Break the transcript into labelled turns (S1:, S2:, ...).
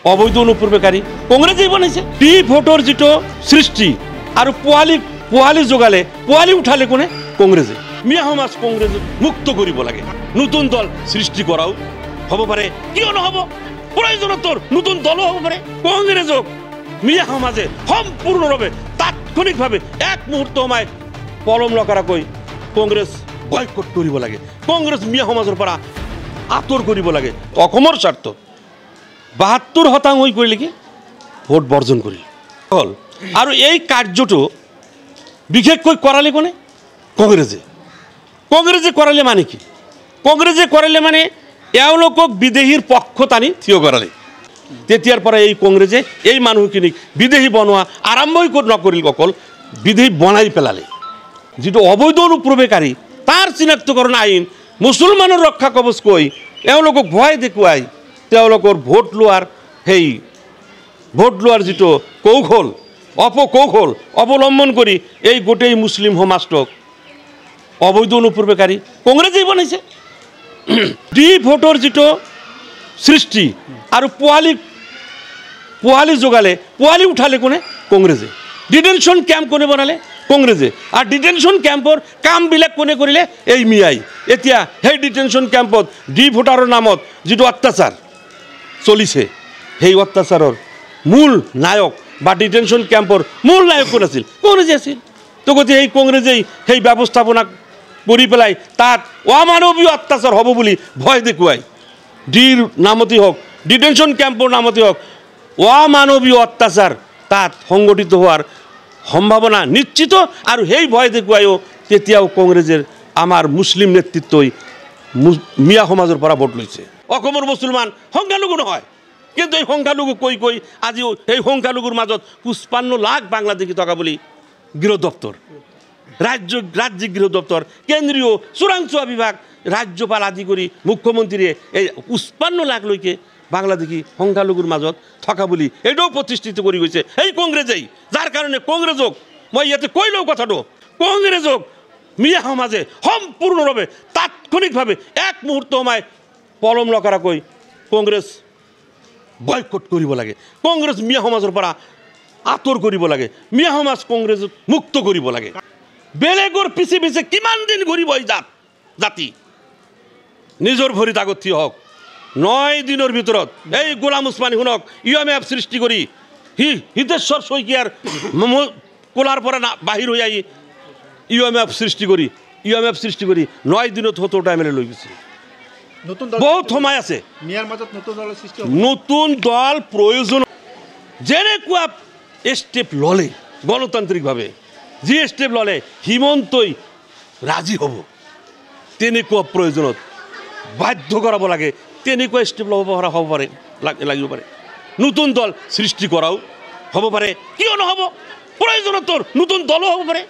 S1: অবৈধ অনুপ্ৰৱেশকাৰী কংগ্ৰেছেই বনাইছে ডি ভোটৰ যিটো সৃষ্টি আৰু পোৱালি যোগালে পোৱালি উঠালে কোনে কংগ্ৰেছে মিয়া সমাজ কংগ্ৰেছ মুক্ত কৰিব লাগে নতুন দল সৃষ্টি কৰাও হ'ব পাৰে কিয় নহ'ব প্ৰয়োজনতৰ নতুন দলো হ'ব পাৰে কংগ্ৰেছক মিয়া সমাজে সম্পূৰ্ণভাৱে তাৎক্ষণিকভাৱে এক মুহূৰ্ত সময় পলম নকৰাকৈ কংগ্ৰেছ বয়কট কৰিব লাগে কংগ্ৰেছ মিয়া সমাজৰ পৰা আঁতৰ কৰিব লাগে অসমৰ স্বাৰ্থত ৭২% হৈ কৰিলে কি ভোট বৰ্জন কৰিল হ'ল আৰু এই কাৰ্যটো বিশেষকৈ কৰালে কোনে কংগ্ৰেছে কৰালে মানে কি কংগ্ৰেছে কৰালে মানে এওঁলোকক বিদেশীৰ পক্ষ টানি থিয় কৰালে তেতিয়াৰ পৰা এই কংগ্ৰেছে এই মানুহখিনিক বিদেশী বনোৱা আৰম্ভই নকৰিল অকল বিদেশী বনাই পেলালে যিটো অবৈধ অনুপ্ৰৱেশকাৰী তাৰ চিনাক্তকৰণ আইন মুছলমানৰ ৰক্ষা কবচ কৈ এওঁলোকক ভয় দেখুৱাই তেওঁলোকৰ ভোট লোৱাৰ যিটো কৌশল অপকৌশল অৱলম্বন কৰি এই গোটেই মুছলিম সমাজক অবৈধ অনুপ্ৰৱেশকাৰী কংগ্ৰেছেই বনাইছে ডি ভোটৰ যিটো সৃষ্টি আৰু পোৱালি যোগালে পোৱালি উঠালে কোনে কংগ্ৰেছে ডিটেনশ্যন কেম্প কোনে বনালে কংগ্ৰেছে আৰু ডিটেনশ্যন কেম্পৰ কামবিলাক কোনে কৰিলে এই মিয়াই এতিয়া সেই ডিটেনশ্যন কেম্পত ডি ভোটাৰৰ নামত যিটো অত্যাচাৰ চলিছে সেই অত্যাচাৰৰ মূল নায়ক বা ডিটেনশ্যন কেম্পৰ মূল নায়ক কোন আছিল কংগ্ৰেছে আছিল তো গতিকে এই কংগ্ৰেছেই সেই ব্যৱস্থাপনা কৰি পেলাই তাত অমানৱীয় অত্যাচাৰ হ'ব বুলি ভয় দেখুৱাই ডিৰ নামতেই হওক ডিটেনশ্যন কেম্পৰ নামতেই হওক অমানৱীয় অত্যাচাৰ তাত সংগঠিত হোৱাৰ সম্ভাৱনা নিশ্চিত আৰু সেই ভয় দেখুৱাইও তেতিয়াও কংগ্ৰেছৰ আমাৰ মুছলিম নেতৃত্বই মিয়া সমাজৰ পৰা ভোট লৈছে অসমৰ মুছলমান সংখ্যালঘু নহয় কিন্তু এই সংখ্যালঘু কৈ আজিও এই সংখ্যালঘুৰ মাজত ৫৫ লাখ বাংলাদেশী টকা বুলি গৃহ দপ্তৰ ৰাজ্যিক গৃহ দপ্তৰ কেন্দ্ৰীয় চোৰাংচোৱা বিভাগ ৰাজ্যপাল আদি কৰি মুখ্যমন্ত্ৰীয়ে এই ৫৫ লাখলৈকে বাংলাদেশী সংখ্যালঘুৰ মাজত থকা বুলি এইটোও প্ৰতিষ্ঠিত কৰি গৈছে এই কংগ্ৰেছেই যাৰ কাৰণে কংগ্ৰেছক মই ইয়াতে কৈ লওঁ কথাটো কংগ্ৰেছক মিয়া সমাজে সম্পূৰ্ণভাৱে তাৎক্ষণিকভাৱে এক মুহূৰ্ত সময় পলম নকৰাকৈ কংগ্ৰেছ বয়কট কৰিব লাগে কংগ্ৰেছ মিয়া সমাজৰ পৰা আঁতৰ কৰিব লাগে মিয়া সমাজ কংগ্ৰেছক মুক্ত কৰিব লাগে বেলেগৰ পিছে কিমান দিন ঘূৰিব এই জাতি নিজৰ ভৰিত আগত থিয় হওক ৯ দিনৰ ভিতৰত এই গোলাম উছমানী শুনক ইউএমএফ সৃষ্টি কৰি হিতেশ্বৰ শইকীয়াৰ কোলাৰ পৰা বাহিৰ হৈ আহি ইউএমএফ সৃষ্টি কৰি ৯ দিনত ৭০টা এমএলএ লৈ গৈছে বহুত সময় আছে নতুন দল প্ৰয়োজন যেনেকুৱা ষ্টেপ ল'লে গণতান্ত্ৰিকভাৱে যি ষ্টেপ ল'লে হিমন্তই ৰাজি হ'ব তেনেকুৱা প্ৰয়োজনত বাধ্য কৰাব লাগে তেনেকুৱা ষ্টেপ ল'ব পৰা হ'ব পাৰে লাগিব পাৰে নতুন দল সৃষ্টি কৰাও হ'ব পাৰে কিয় নহ'ব প্ৰয়োজনতৰ নতুন দলো হ'ব পাৰে